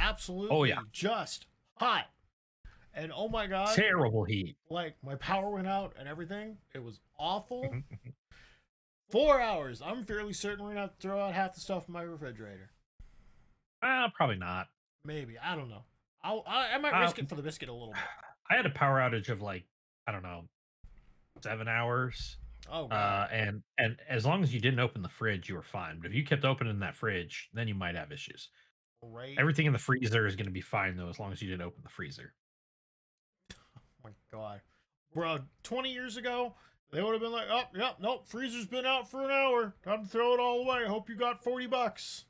Oh absolutely yeah, just hot. And oh my god, terrible heat. like my power went out and everything. It was awful. Mhm. 4 hours. I'm fairly certain we're gonna have to throw out half the stuff in my refrigerator. Probably not. Maybe, I don't know. I might Uh, risk it for the biscuit a little bit. I had a power outage of like, I don't know, 7 hours. Oh god. And as long as you didn't open the fridge, you were fine. But if you kept opening that fridge, then you might have issues. Right. Everything in the freezer is going to be fine though, as long as you didn't open the freezer. Oh my god. Bro, 20 years ago, they would have been like, oh, yep, nope, freezer's been out for an hour. Time to throw it all away. Hope you got $40.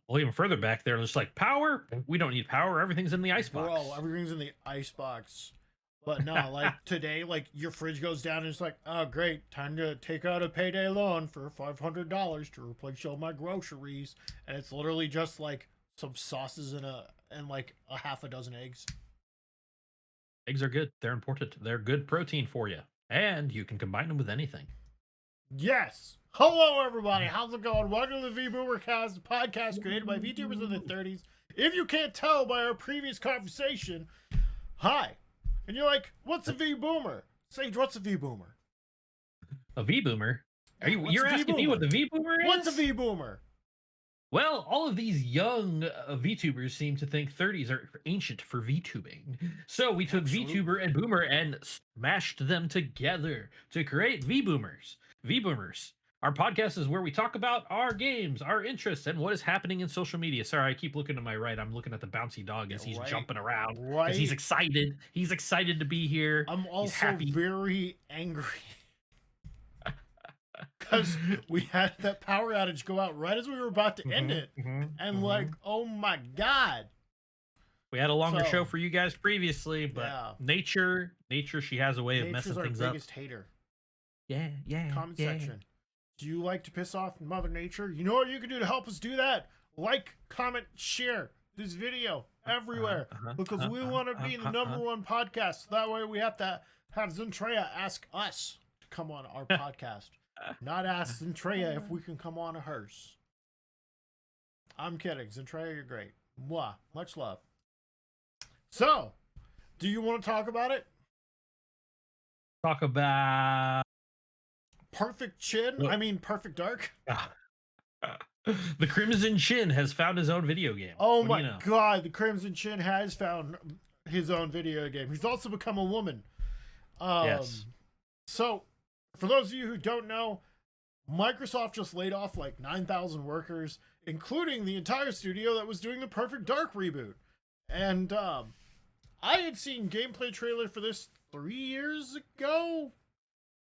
Well, even further back, they're just like power. We don't need power. Everything's in the icebox. Bro, everything's in the icebox. But no, like today, like your fridge goes down and it's like, oh great, time to take out a payday loan for $500 to replace all my groceries, and it's literally just like some sauces and like a half a dozen eggs. Eggs are good. They're important. They're good protein for you, and you can combine them with anything. Yes. Hello, everybody. How's it going? Welcome to the Vboomer Cast, a podcast created by VTubers in the 30s. If you can't tell by our previous conversation, hi. And you're like, what's a Vboomer? Sage, what's a Vboomer? A Vboomer? You're a asking me what the Vboomer is? What's a Vboomer? Well, all of these young VTubers seem to think 30s are ancient for VTubing. So we took Absolutely. VTuber and Boomer and smashed them together to create Vboomers. Vboomers. Our podcast is where we talk about our games, our interests, and what is happening in social media. Sorry, I keep looking to my right. I'm looking at the bouncy dog as he's jumping around. Right. He's excited. He's excited to be here. I'm He's also happy. very angry. Because we had that power outage go out right as we were about to end it. And like, oh my god. We had a longer show for you guys previously, but yeah. nature, she has a way of messing things up. Nature's our biggest hater. Yeah. Comment section. Do you like to piss off Mother Nature? You know what you can do to help us do that? Like, comment, share this video everywhere. Because we want to be the #1 podcast. So that way we have to have Zentreya ask us to come on our podcast. Not ask Zentreya if we can come on to hers. I'm kidding. Zentreya, you're great. Mwah. Much love. So, do you want to talk about it? Talk about Perfect Chin? Look. I mean, Perfect Dark? The Crimson Chin has found his own video game. Oh my god, the Crimson Chin has found his own video game. He's also become a woman. Yes. So, for those of you who don't know, Microsoft just laid off like 9,000 workers, including the entire studio that was doing the Perfect Dark reboot. And I had seen gameplay trailer for this 3 years ago.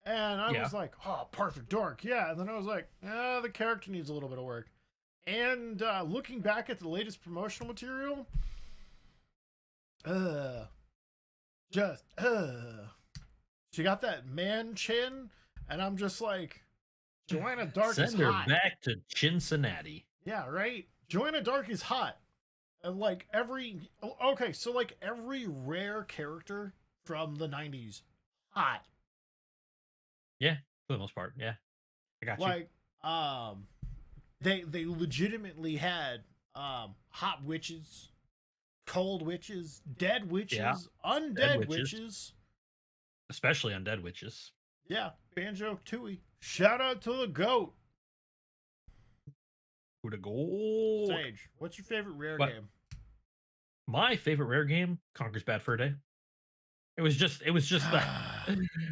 And I was like, oh, Perfect Dark, yeah. And then I was like, the character needs a little bit of work. And looking back at the latest promotional material, she got that man chin, and I'm just like, Joanna Dark Send is her hot. back to Cincinnati. Yeah, right? Joanna Dark is hot. And like every rare character from the 90s, hot. Yeah, for the most part, yeah. I got you. Like, they legitimately had hot witches, cold witches, dead witches, undead witches. Especially undead witches. Yeah, Banjo Tooie. Shout out to the GOAT. Who the goat? Sage, what's your favorite rare game? My favorite rare game, Conker's Bad Fur Day. It was just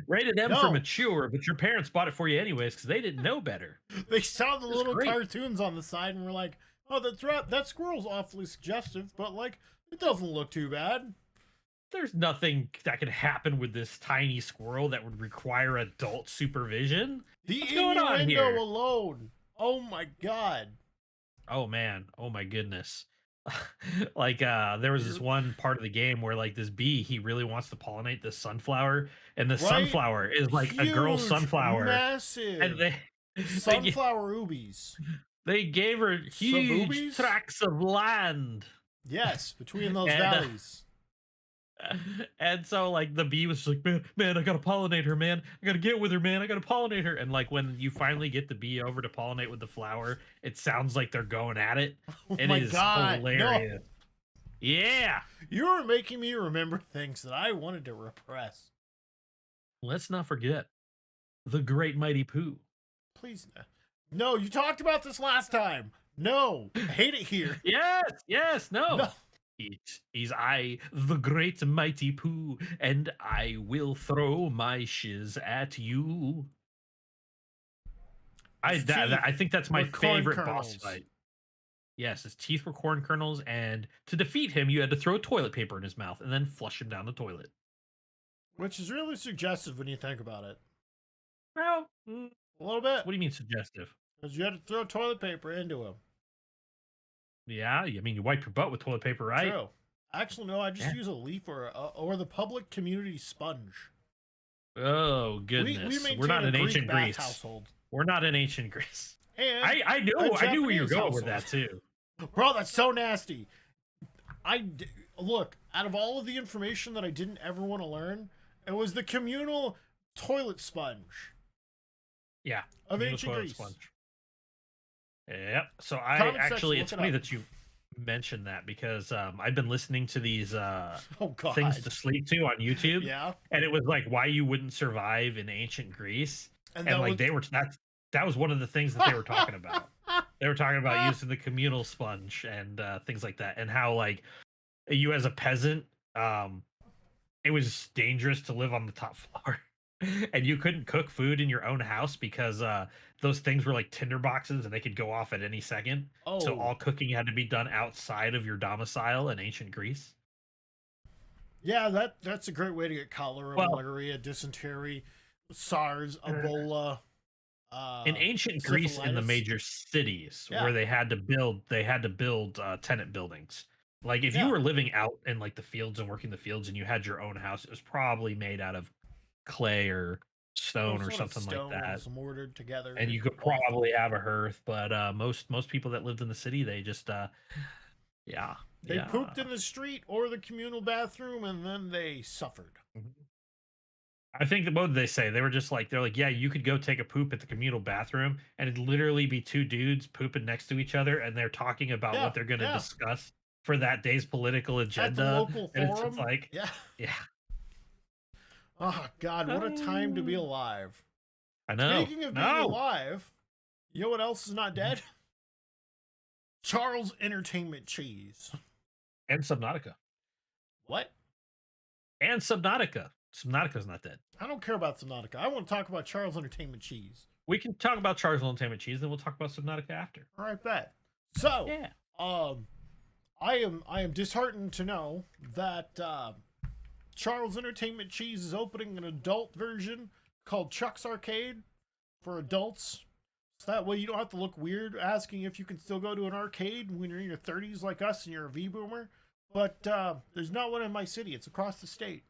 rated M for mature, but your parents bought it for you anyways because they didn't know better. They saw the little cartoons on the side and were like, oh, that's right, that squirrel's awfully suggestive, but like, it doesn't look too bad. There's nothing that could happen with this tiny squirrel that would require adult supervision. The What's going on here? innuendo alone. Oh my god. Oh man. Oh my goodness. Like there was this one part of the game where like this bee, he really wants to pollinate this sunflower, and the sunflower is like a girl sunflower. Massive. And sunflower oobies. They gave her huge tracts of land. Yes, between those valleys. And so like the bee was just like, man, I gotta pollinate her, man. I gotta get with her, man. I gotta pollinate her. And like when you finally get the bee over to pollinate with the flower, it sounds like they're going at it. Oh it my is god, hilarious. Yeah. You are making me remember things that I wanted to repress. Let's not forget the Great Mighty Pooh. Please, no. You talked about this last time. No, I hate it here. Yes, no. No. It is I, the Great Mighty Pooh, and I will throw my shiz at you. I think that's my favorite boss fight. Yes, his teeth were corn kernels, and to defeat him, you had to throw toilet paper in his mouth and then flush him down the toilet. Which is really suggestive when you think about it. Well, a little bit. What do you mean suggestive? Because you had to throw toilet paper into him. Yeah, I mean you wipe your butt with toilet paper, right? True. Actually, no. I just use a leaf or the public community sponge. Oh goodness, we're not in ancient Greece. Household. We're not in ancient Greece. And I knew where you were going with that too. Bro, that's so nasty. Look, out of all of the information that I didn't ever want to learn, it was the communal toilet sponge. Yeah, of ancient Greece. Sponge. Yep. So it's funny that you mentioned that because I've been listening to these things to sleep to on YouTube. Yeah. And it was like why you wouldn't survive in ancient Greece. And like that was one of the things that they were talking about. They were talking about using the communal sponge and things like that, and how like you as a peasant, it was dangerous to live on the top floor, and you couldn't cook food in your own house because those things were like tinder boxes and they could go off at any second. Oh. So all cooking had to be done outside of your domicile in ancient Greece. Yeah, that's a great way to get cholera, malaria, dysentery, SARS, Ebola. In ancient Greece, in the major cities where they had to build tenant buildings. Like if you were living out in like the fields and working the fields and you had your own house, it was probably made out of clay or stone or something like that, mortared together, and you could probably have a hearth. But most people that lived in the city, they just they pooped in the street or the communal bathroom, and then they suffered. Mm-hmm. I think what did they say? They're like, yeah, you could go take a poop at the communal bathroom, and it'd literally be two dudes pooping next to each other, and they're talking about what they're going to discuss for that day's political agenda. At the local and forum? It's like, yeah. Oh God, what a time to be alive! I know. Speaking of being alive, you know what else is not dead? Charles Entertainment Cheese and Subnautica. What? And Subnautica. Subnautica's not dead. I don't care about Subnautica. I want to talk about Charles Entertainment Cheese. We can talk about Charles Entertainment Cheese, then we'll talk about Subnautica after. All right, bet. So, I am disheartened to know that Charles Entertainment Cheese is opening an adult version called Chuck's Arcade for adults. So that way you don't have to look weird asking if you can still go to an arcade when you're in your 30s like us and you're a Vboomer. But there's not one in my city. It's across the state.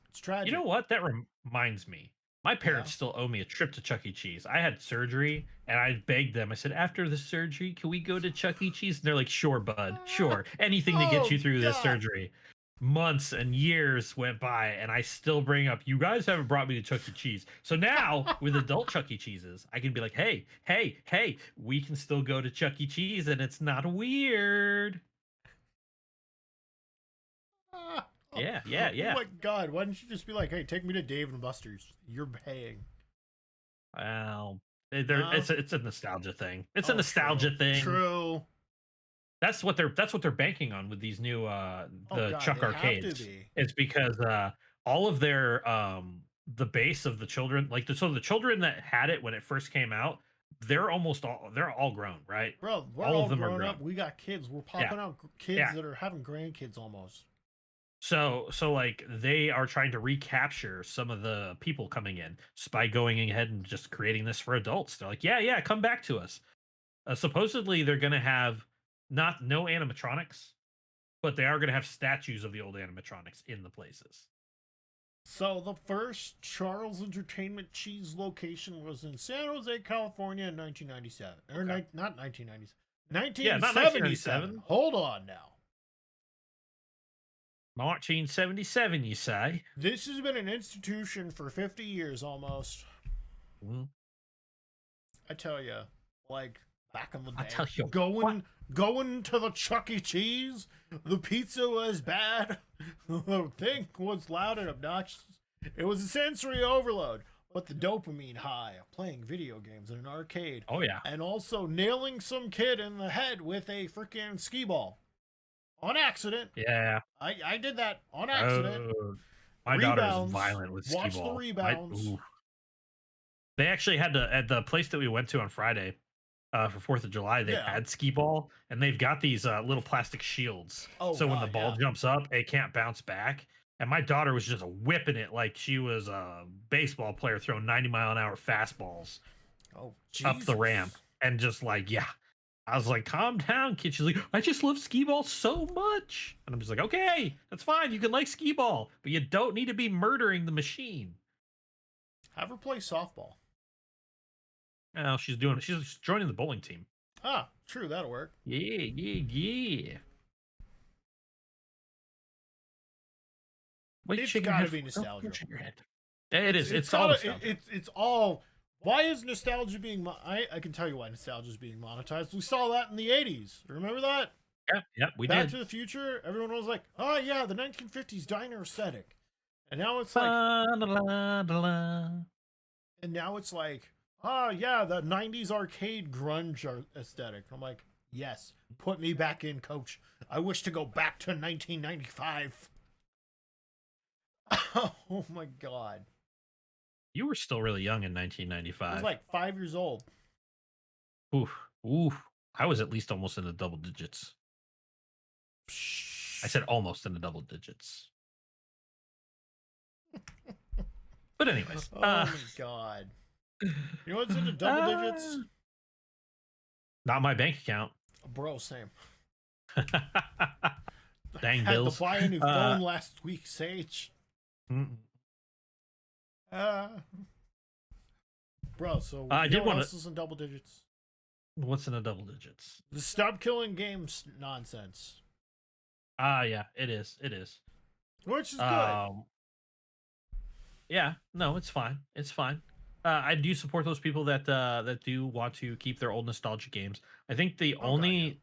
It's tragic. You know what? That reminds me. My parents still owe me a trip to Chuck E. Cheese. I had surgery, and I begged them. I said, after the surgery, can we go to Chuck E. Cheese? And they're like, sure, bud. Sure. Anything to get you through this surgery. Months and years went by, and I still bring up, you guys haven't brought me to Chuck E. Cheese. So now, with adult Chuck E. Cheeses, I can be like, hey, we can still go to Chuck E. Cheese, and it's not weird. Yeah. Oh my God! Why don't you just be like, "Hey, take me to Dave and Buster's. You're paying." Well, it's a nostalgia thing. It's a nostalgia thing. True. That's what they're banking on with these new Chuck arcades. It's because all of their the base of the children, the children that had it when it first came out, they're all grown, right? Bro, we're all of them grown up. We got kids. We're popping out kids that are having grandkids almost. So like they are trying to recapture some of the people coming in by going ahead and just creating this for adults. They're like, yeah, come back to us. Supposedly they're going to have no animatronics, but they are going to have statues of the old animatronics in the places. So the first Charles Entertainment Cheese location was in San Jose, California in 1997. Or not 1997. 1977. Yeah, not 1997. Hold on now. 1977, you say? This has been an institution for 50 years almost. Mm-hmm. I tell you, like back in the day, I tell you, going to the Chuck E. Cheese. The pizza was bad. The thing was loud and obnoxious. It was a sensory overload. But the dopamine high of playing video games in an arcade. Oh yeah. And also nailing some kid in the head with a freaking skee ball. On accident. Yeah. I did that on accident. My daughter is violent with skee ball. Watch the rebounds. They actually had to, at the place that we went to on Friday for 4th of July, they had skee ball, and they've got these little plastic shields. Oh, so when the ball jumps up, it can't bounce back. And my daughter was just whipping it like she was a baseball player throwing 90-mile-an-hour fastballs up the ramp. And just like, yeah. I was like, calm down, kid. She's like, I just love skee ball so much. And I'm just like, okay, that's fine. You can like skee ball, but you don't need to be murdering the machine. Have her play softball. Oh, she's joining the bowling team. Ah, true. That'll work. Yeah. It's gotta be nostalgia. It is. It's all nostalgia. It's all. Why is nostalgia being? I can tell you why nostalgia is being monetized. We saw that in the '80s. Remember that? Yeah, we did. Back to the Future. Everyone was like, "Oh yeah, the 1950s diner aesthetic," and now it's like, and now it's like, "Oh yeah, the '90s arcade grunge aesthetic." I'm like, "Yes, put me back in, coach. I wish to go back to 1995." Oh my god. You were still really young in 1995. I was like 5 years old. Oof. I was at least almost in the double digits. I said almost in the double digits. But anyways. Oh my god. You know what's in the double digits? Not my bank account. Bro, same. Dang Had bills. to buy a new phone last week, Sage. Bro, so I did want to in double digits. What's in the double digits? The stop killing games nonsense. Yeah, it is. Which is good. Yeah, no, it's fine. I do support those people that do want to keep their old nostalgia games. I think the only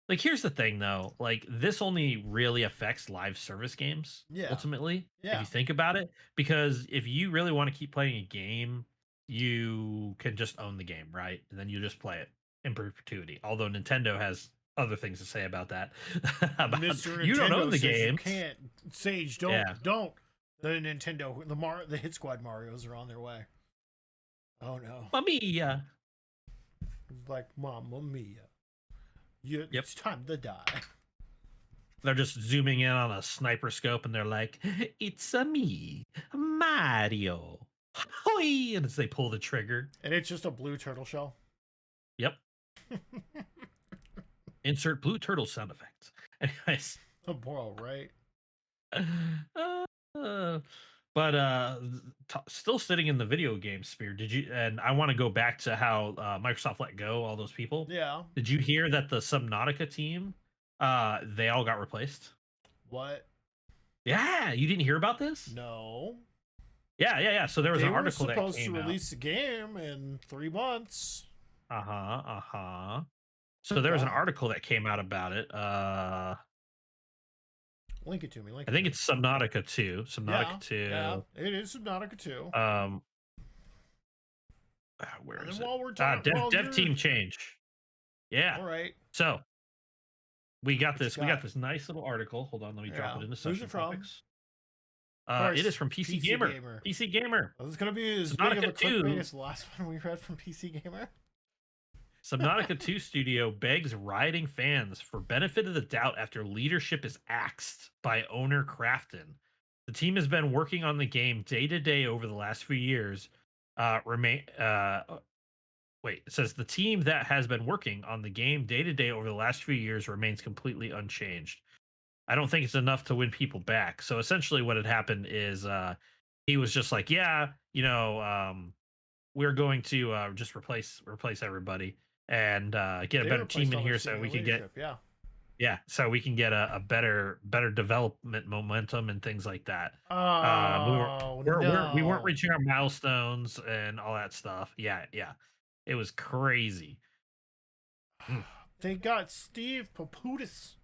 like, here's the thing though, like, this only really affects live service games, ultimately, if you think about it, because if you really want to keep playing a game, you can just own the game, right? And then you just play it in perpetuity. Although Nintendo has other things to say about that. About, Mr. You Nintendo don't own the game. You can't. Sage, don't. The Nintendo, the Hit Squad Marios are on their way. Oh no. Mamma mia. It's like, Mamma mia. It's time to die. They're just zooming in on a sniper scope and they're like, it's a me, Mario. Hoi! And as they pull the trigger. And it's just a blue turtle shell. Yep. Insert blue turtle sound effects. Anyways. Oh, bro, right? But still sitting in the video game sphere, and I want to go back to how Microsoft let go all those people. Yeah. Did you hear that the Subnautica team, they all got replaced? What? Yeah, you didn't hear about this? No. Yeah. So there was an article that came out. They were supposed to release a game in 3 months. So there was an article that came out about it. Link it to me. I think it's Subnautica 2. Subnautica 2. Yeah, it is Subnautica 2. Where is it? While we're dev team change. Yeah. All right. So we got this. We got this nice little article. Hold on, let me drop it into session topics. It is from PC Gamer. PC Gamer. This is gonna be as big of a clickbait as the last one we read from PC Gamer. Subnautica 2 studio begs rioting fans for benefit of the doubt after leadership is axed by owner Crafton. The team has been working on the game day to day over the last few years. It says the team that has been working on the game day to day over the last few years remains completely unchanged. I don't think it's enough to win people back. So essentially what had happened is he was just like, we're going to just replace everybody and get a better team in here so we can get so we can get a better development momentum and things like that. We weren't reaching our milestones and all that stuff. Yeah. It was crazy. they got Steve Papudis,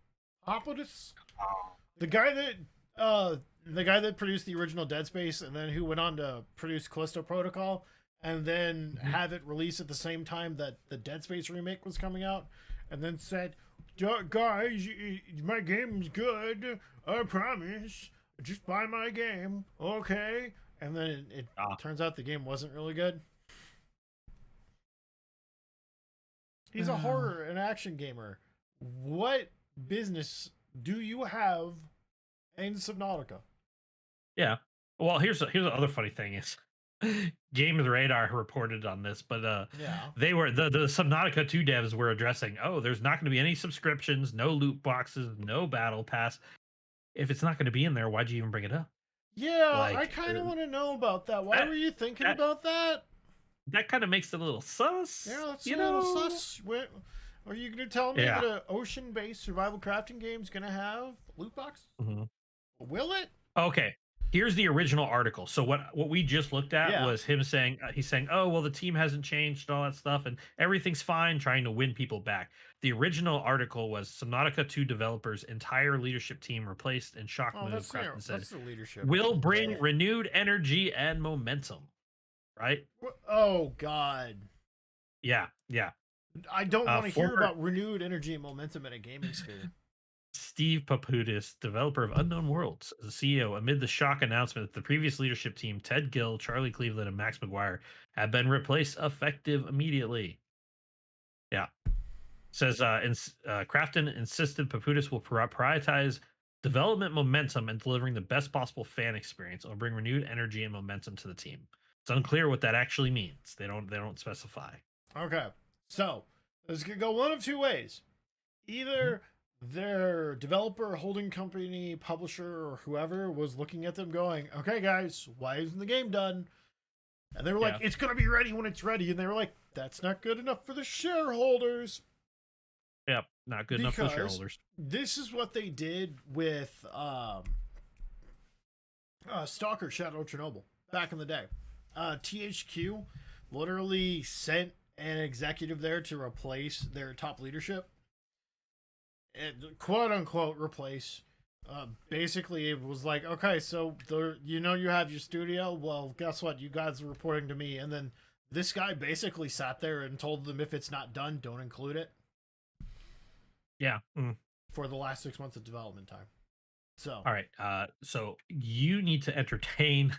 the guy that produced the original Dead Space, and then who went on to produce Callisto Protocol, and then have it released at the same time that the Dead Space remake was coming out, and then said, "Guys, my game's good. I promise. Just buy my game, okay?" And then it turns out the game wasn't really good. He's a horror and action gamer. What business do you have in Subnautica? Yeah. Well, here's the other funny thing is Games Radar reported on this, but they were the Subnautica 2 devs were addressing, there's not going to be any subscriptions, no loot boxes, no battle pass. If it's not going to be in there, why'd you even bring it up? Yeah, like, I kind of want to know about that. Why were you thinking about that? That kind of makes it a little sus. Yeah, that's a little sus. Are you going to tell me that an ocean-based survival crafting game is going to have loot boxes? Will it? Okay. Here's the original article. So what we just looked at was him saying, he's saying, oh, well, the team hasn't changed and all that stuff, and everything's fine, trying to win people back. The original article was Subnautica 2 developers' entire leadership team replaced, and shock move Crafton said, the leadership will bring renewed energy and momentum. Right? Oh, God. Yeah. I don't want to hear about renewed energy and momentum in a gaming sphere. Steve Papudis, developer of Unknown Worlds, as the CEO, amid the shock announcement that the previous leadership team, Ted Gill, Charlie Cleveland, and Max McGuire, have been replaced effective immediately. Yeah. Says Crafton insisted Papudis will prioritize development momentum and delivering the best possible fan experience. It'll bring renewed energy and momentum to the team. It's unclear what that actually means. They don't specify. Okay. So this could go one of two ways. Either their developer, holding company, publisher, or whoever was looking at them going, okay, guys, why isn't the game done? And they were like, it's going to be ready when it's ready. And they were like, that's not good enough for the shareholders. Yep, not good enough for the shareholders. This is what they did with Stalker Shadow Chernobyl back in the day. THQ literally sent an executive there to replace their top leadership. And quote unquote replace. Basically, it was like, okay, so you have your studio. Well, guess what? You guys are reporting to me. And then this guy basically sat there and told them if it's not done, don't include it. Yeah. For the last 6 months of development time. So all right. So you need to entertain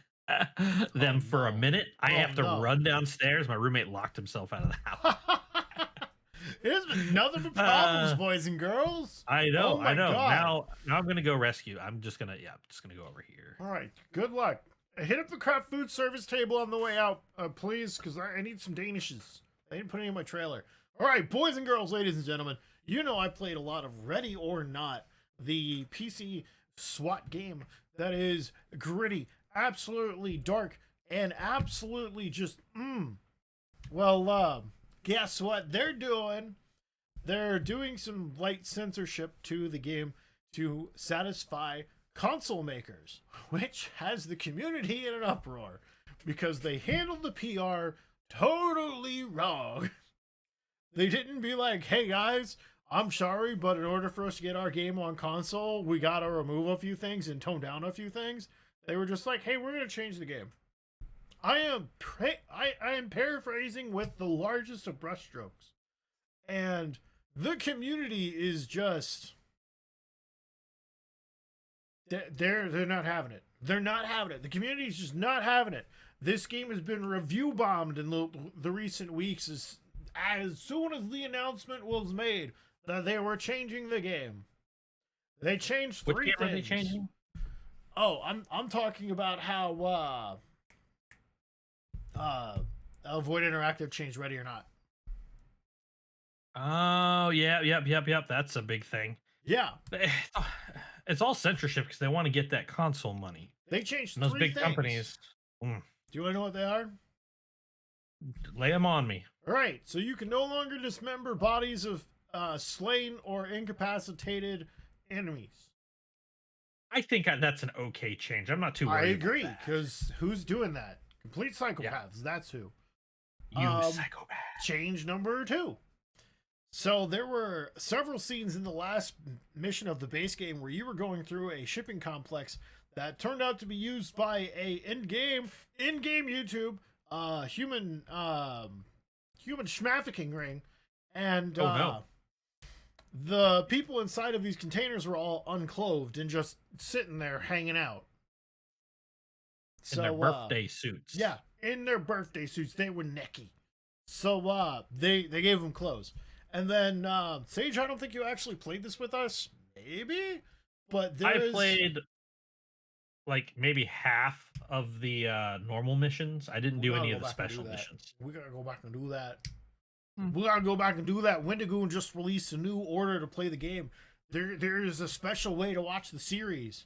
them for a minute. I have to run downstairs. My roommate locked himself out of the house. It has been nothing but problems, boys and girls. I know. God. Now I'm gonna go rescue. I'm just gonna go over here. All right. Good luck. Hit up the craft food service table on the way out, please, because I need some danishes. I didn't put any in my trailer. All right, boys and girls, ladies and gentlemen. You know I played a lot of Ready or Not, the PC SWAT game that is gritty, absolutely dark, and absolutely just Well, guess what they're doing? They're doing some light censorship to the game to satisfy console makers, which has the community in an uproar because they handled the PR totally wrong. They didn't be like, hey guys, I'm sorry, but in order for us to get our game on console, we gotta remove a few things and tone down a few things. They were just like, hey, we're gonna change the game. I am paraphrasing with the largest of brushstrokes. And the community is just they're not having it. They're not having it. The community is just not having it. This game has been review bombed in the recent weeks as soon as the announcement was made that they were changing the game. They changed three things. Which game are they changing? Oh, I'm talking about how Void Interactive changed Ready or Not. Oh, yep. That's a big thing. Yeah. It's all censorship because they want to get that console money. They changed and those big companies. Do you want to know what they are? Lay them on me. All right. So you can no longer dismember bodies of slain or incapacitated enemies. I think that's an okay change. I'm not too worried. I agree, because who's doing that? Complete psychopaths. Yeah. That's who. You psychopath. Change number 2. So there were several scenes in the last mission of the base game where you were going through a shipping complex that turned out to be used by a in-game YouTube human schmafficking ring, and Oh no. the people inside of these containers were all unclothed and just sitting there hanging out. In their So birthday suits. yeah, in their birthday suits, they were necky. So they gave them clothes. And then Sage, I don't think you actually played this with us. Maybe, but I played like maybe half of the normal missions. I didn't do any of the special missions. We gotta go back and do that. Hmm. We gotta go back and do that. Wendigoon just released a new order to play the game. There is a special way to watch the series.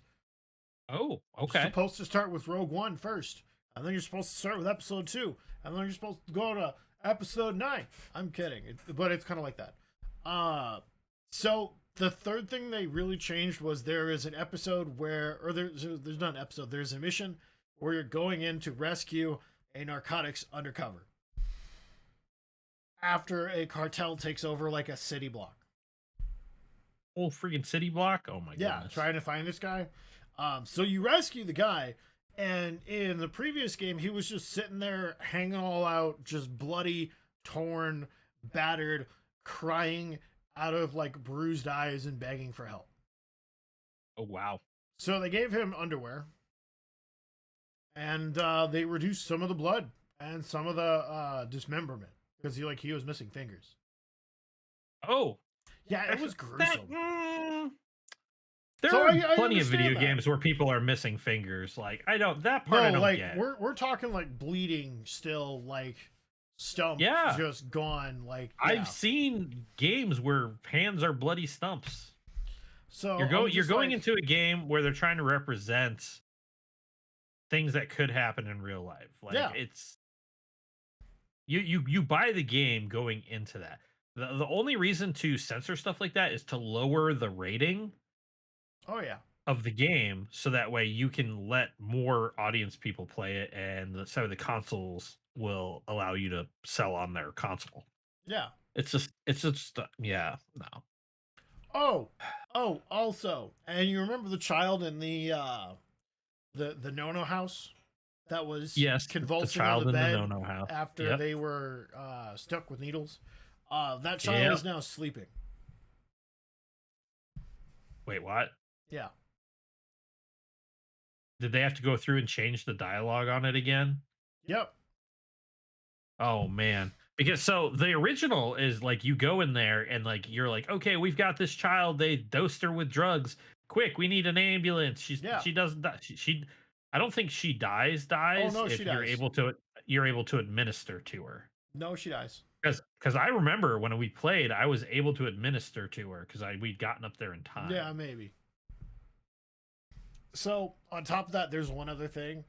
Oh, You're okay. supposed to start with Rogue One first, and then you're supposed to start with Episode 2, and then you're supposed to go to Episode 9. I'm kidding, but it's kind of like that. So the third thing they really changed was there is an episode where, or there's not an episode, there's a mission where you're going in to rescue a narcotics undercover after a cartel takes over like a city block. Whole freaking city block. Oh my goodness. Trying to find this guy. So you rescue the guy, and in the previous game, he was just sitting there hanging all out, just bloody, torn, battered, crying out of like bruised eyes and begging for help. Oh wow. So they gave him underwear, and they reduced some of the blood and some of the dismemberment because he was missing fingers. Oh. Yeah, it was gruesome. There So are plenty of understand video that. games where people are missing fingers. Like I don't that part I don't like get. we're talking like bleeding still, like stump Yeah. just gone. Like I've seen games where hands are bloody stumps. So You're going into a game where they're trying to represent things that could happen in real life. Like it's you buy the game going into that. The only reason to censor stuff like that is to lower the rating Oh yeah. of the game, so that way you can let more audience people play it, and some of the consoles will allow you to sell on their console. Yeah. It's just yeah, no. Oh, also, and you remember the child in the no-no house that was Yes, convulsing the child on the bed in the no-no house after they were stuck with needles. That child is now sleeping. Wait, what? Yeah. Did they have to go through and change the dialogue on it again? Yep. Oh man. Because so the original is like you go in there and like you're like, okay, we've got this child, they dosed her with drugs. Quick, we need an ambulance. She doesn't die. She I don't think she dies Oh no, if she you're dies. you're able to administer to her. No, she dies. Because I remember when we played, I was able to administer to her because we'd gotten up there in time. Yeah, maybe. So on top of that, there's one other thing,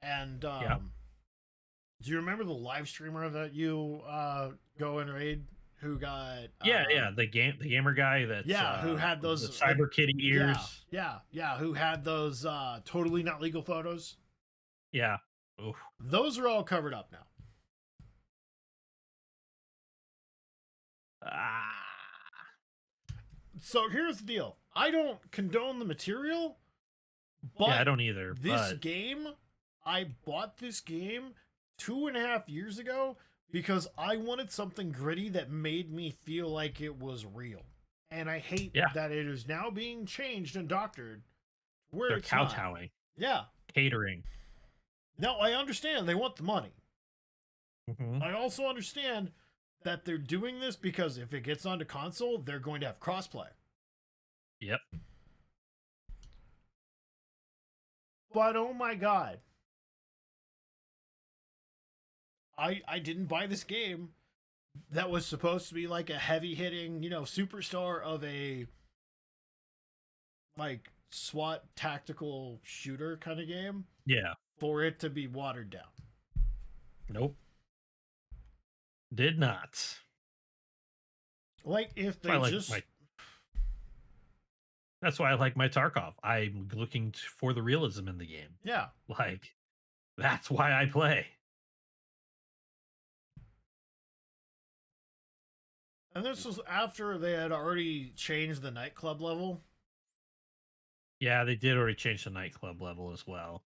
and do you remember the live streamer that you go and raid who got? The gamer guy that who had those the cyber kitty ears. Who had those totally not legal photos. Yeah, oof. Those are all covered up now. So here's the deal. I don't condone the material, but I don't either. This game, I bought this game 2.5 years ago because I wanted something gritty that made me feel like it was real. And I hate that it is now being changed and doctored where they're it's kowtowing. Yeah. Catering. No, I understand they want the money. Mm-hmm. I also understand that they're doing this because if it gets onto console, they're going to have crossplay. Yep. But oh my god. I didn't buy this game that was supposed to be like a heavy hitting, superstar of a like SWAT tactical shooter kind of game. Yeah. For it to be watered down. Nope. Did not. Like if they That's why I like my Tarkov. I'm looking for the realism in the game. Yeah. Like, that's why I play. And this was after they had already changed the nightclub level. Yeah, they did already change the nightclub level as well.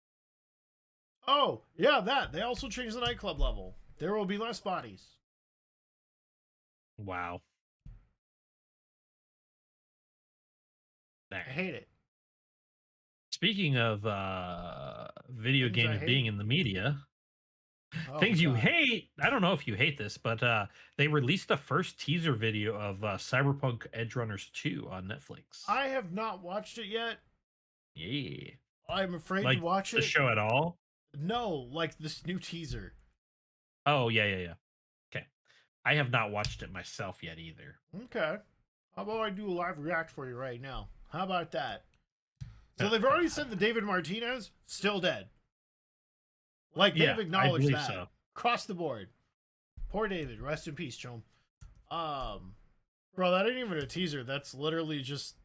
Oh, yeah, that. They also changed the nightclub level. There will be less bodies. Wow. I Dang. hate it. Speaking of video Things I games being hate. in the media, Oh, things you God. hate. I don't know if you hate this, but they released the first teaser video of Cyberpunk Edge Runners 2 on Netflix. I have not watched it yet. Yeah. I'm afraid to Like watch the it. show at all? No, like this new teaser. Oh, yeah. Okay. I have not watched it myself yet either. Okay. How about I do a live react for you right now? How about that? So they've already said that David Martinez still dead. Like Yeah, they've I acknowledged believe that so. across the board. Poor David, rest in peace, chum. Bro, that ain't even a teaser. That's literally just,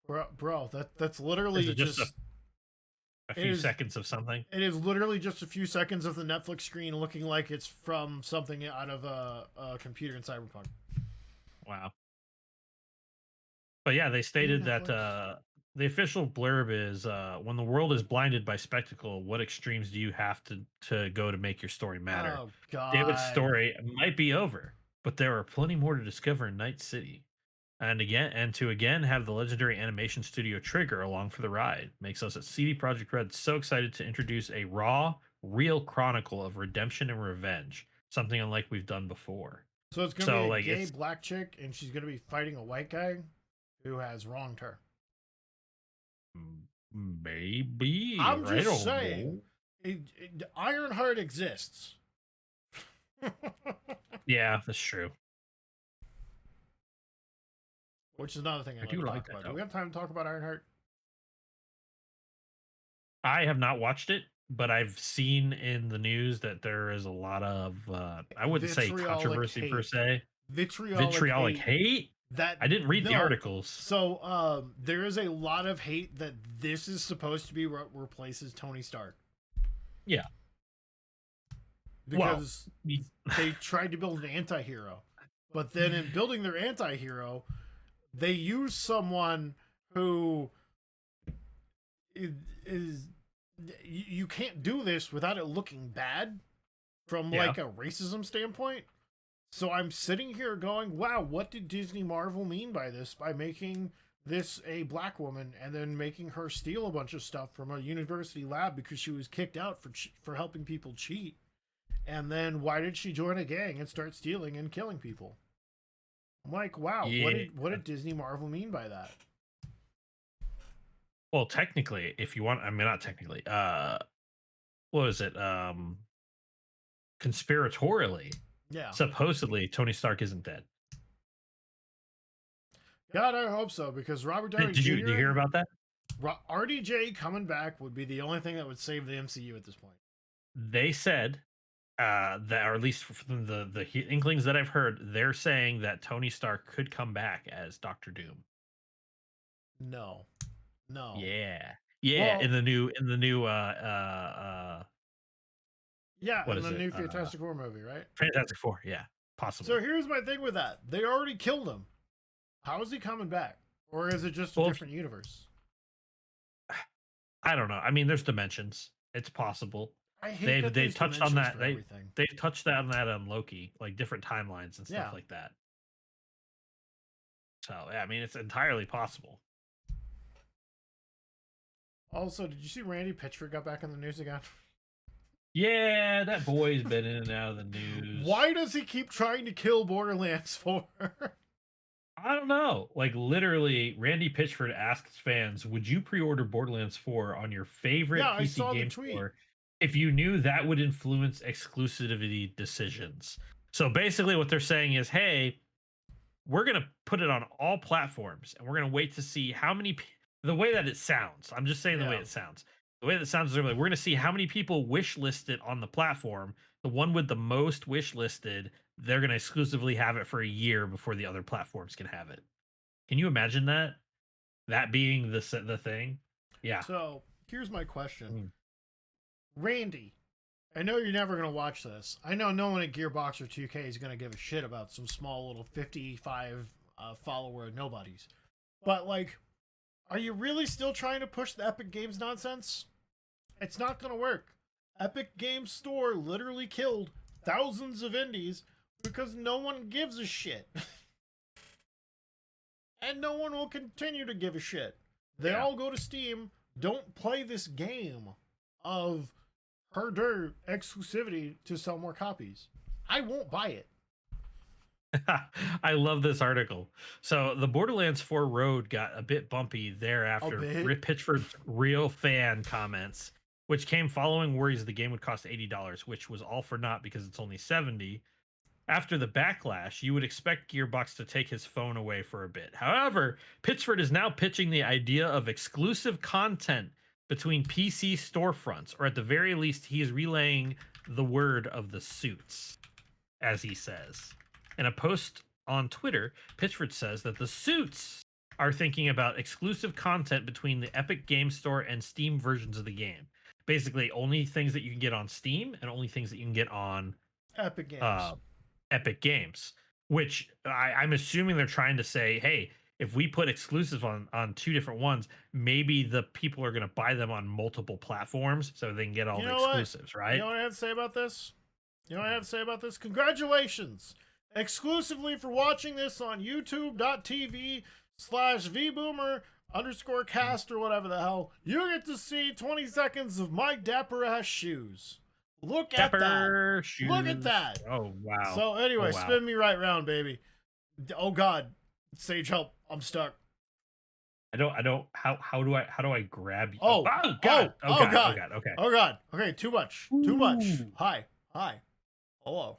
bro. That's literally Is it just just. a It few is. seconds of something? It is literally just a few seconds of the Netflix screen looking like it's from something out of a computer in Cyberpunk. Wow. But yeah, they stated that the official blurb is when the world is blinded by spectacle, what extremes do you have to go to make your story matter? Oh David's God. story might be over, but there are plenty more to discover in Night City. And to again have the legendary animation studio Trigger along for the ride makes us at CD Projekt Red so excited to introduce a raw, real chronicle of redemption and revenge, something unlike we've done before. So it's gonna be So a like gay it's black chick, and she's gonna be fighting a white guy who has wronged her. maybe I'm I just don't saying, know. Ironheart exists. Yeah, that's true. Which is another thing I I'd like do to like talk that about. Do though. we have time to talk about Ironheart? I have not watched it, but I've seen in the news that there is a lot of I wouldn't say Vitriolic controversy per hate. se. Vitriolic Vitriolic hate. hate? That I didn't read the no. articles. So there is a lot of hate that this is supposed to be what replaces Tony Stark. Yeah. Because Well, they tried to build an anti-hero. But then in building their anti-hero, they use someone who is you can't do this without it looking bad from yeah. like a racism standpoint. So I'm sitting here going, wow, what did Disney Marvel mean by this? By making this a black woman and then making her steal a bunch of stuff from a university lab because she was kicked out for helping people cheat. And then why did she join a gang and start stealing and killing people? I'm like, wow, Yeah. what did Disney Marvel mean by that? Well, technically, if you want, I mean, not technically. What is it? Conspiratorially, Yeah. supposedly Tony Stark isn't dead. God, I hope so, because Robert Downey Jr. Did you hear about that? RDJ coming back would be the only thing that would save the MCU at this point. They said that, or at least from the inklings that I've heard, they're saying that Tony Stark could come back as Doctor Doom. No. Yeah, Well, in the new yeah, what in is the it? new Fantastic Four movie, right? Fantastic Four, yeah, possibly. So here's my thing with that. They already killed him. How is he coming back? Or is it just a Well, different universe? I don't know. I mean, there's dimensions. It's possible. I hate that They've there's touched on dimensions that. for everything. They've touched on that on Loki, like different timelines and stuff Yeah. like that. So yeah, I mean, it's entirely possible. Also, did you see Randy Pitchford got back in the news again? Yeah, that boy's been in and out of the news. Why does he keep trying to kill Borderlands 4? I don't know. Like literally, Randy Pitchford asks fans, "Would you pre-order Borderlands 4 on your favorite Yeah, I PC saw the game tweet. store if you knew that would influence exclusivity decisions?" So basically, what they're saying is, "Hey, we're gonna put it on all platforms, and we're gonna wait to see how many." The way that it sounds, I'm just saying the way Yeah. it sounds. The way that it sounds is like we're gonna see how many people wish list it on the platform. The one with the most wish listed, they're gonna exclusively have it for a year before the other platforms can have it. Can you imagine that? That being the thing? Yeah. So here's my question. Mm. Randy, I know you're never going to watch this. I know no one at Gearbox or 2K is going to give a shit about some small little 55 follower nobodies. But, like, are you really still trying to push the Epic Games nonsense? It's not going to work. Epic Games Store literally killed thousands of indies because no one gives a shit. And no one will continue to give a shit. They all go to Steam, don't play this game of herder exclusivity to sell more copies. I won't buy it. I love this article. So the Borderlands 4 road got a bit bumpy thereafter. Pitchford's real fan comments, which came following worries the game would cost $80, which was all for naught because it's only $70. After the backlash, you would expect Gearbox to take his phone away for a bit. However, Pitchford is now pitching the idea of exclusive content between PC storefronts, or at the very least, he is relaying the word of the suits, as he says. In a post on Twitter, Pitchford says that the suits are thinking about exclusive content between the Epic Game Store and Steam versions of the game. Basically, only things that you can get on Steam and only things that you can get on Epic Games. Epic Games, which I'm assuming they're trying to say, hey, if we put exclusives on two different ones, maybe the people are going to buy them on multiple platforms so they can get all the exclusives, right? You know what I have to say about this? Congratulations! Exclusively for watching this on youtube.tv/vboomer_cast or whatever the hell, you get to see 20 seconds of my dapper ass shoes. Look at that. Shoes. Look at that. Oh, wow. So anyway, spin me right round, baby. Oh God. Sage, help. I'm stuck. I don't how do I grab you? Oh God. Okay. Oh God. Okay, too much. Too much. Hi. Hello.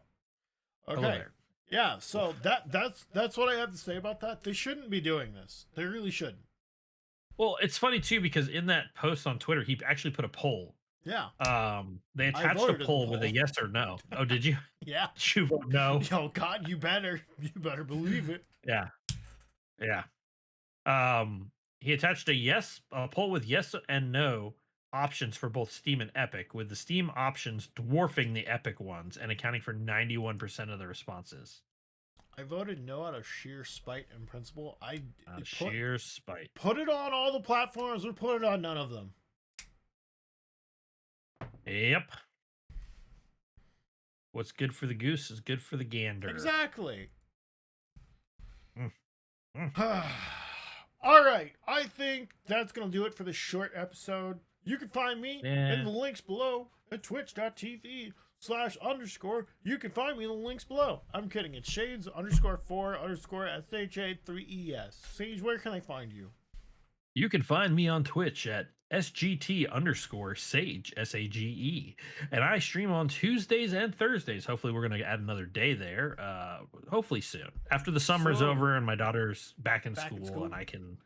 Okay. Hello there. Yeah, so that's what I have to say about that. They shouldn't be doing this. They really shouldn't. Well, it's funny too because in that post on Twitter, he actually put a poll. Yeah. They attached a poll with a yes or no. Oh, did you? Yeah. Did you vote no? Oh God, you better believe it. Yeah. He attached a poll with yes and no options for both Steam and Epic, with the Steam options dwarfing the Epic ones and accounting for 91% of the responses. I voted no out of sheer spite and principle. Sheer spite. Put it on all the platforms or put it on none of them. Yep. What's good for the goose is good for the gander. Exactly. All right. I think that's going to do it for this short episode. You can find me in the links below at twitch.tv/_. You can find me in the links below. I'm kidding. It's shades_4_SHA3ES. Sage, where can I find you? You can find me on Twitch at SGT_Sage, SAGE. And I stream on Tuesdays and Thursdays. Hopefully, we're going to add another day there. Hopefully soon. After the summer's over and my daughter's back in school and I can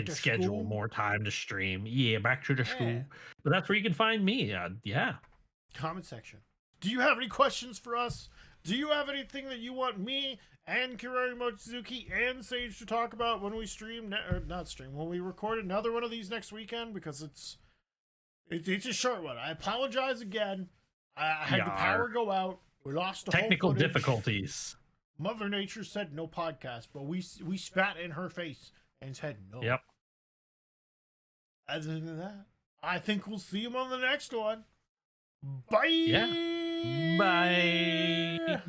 schedule more time to stream. Yeah, back to the school. But that's where you can find me. Yeah. Comment section. Do you have any questions for us? Do you have anything that you want me and Kirari Mochizuki and Sage to talk about when we when we record another one of these next weekend? Because it's a short one. I apologize again. I had the power go out. We lost the technical difficulties. Mother Nature said no podcast, but we spat in her face and said no. Yep. Other than that, I think we'll see him on the next one. Bye. Yeah. Bye.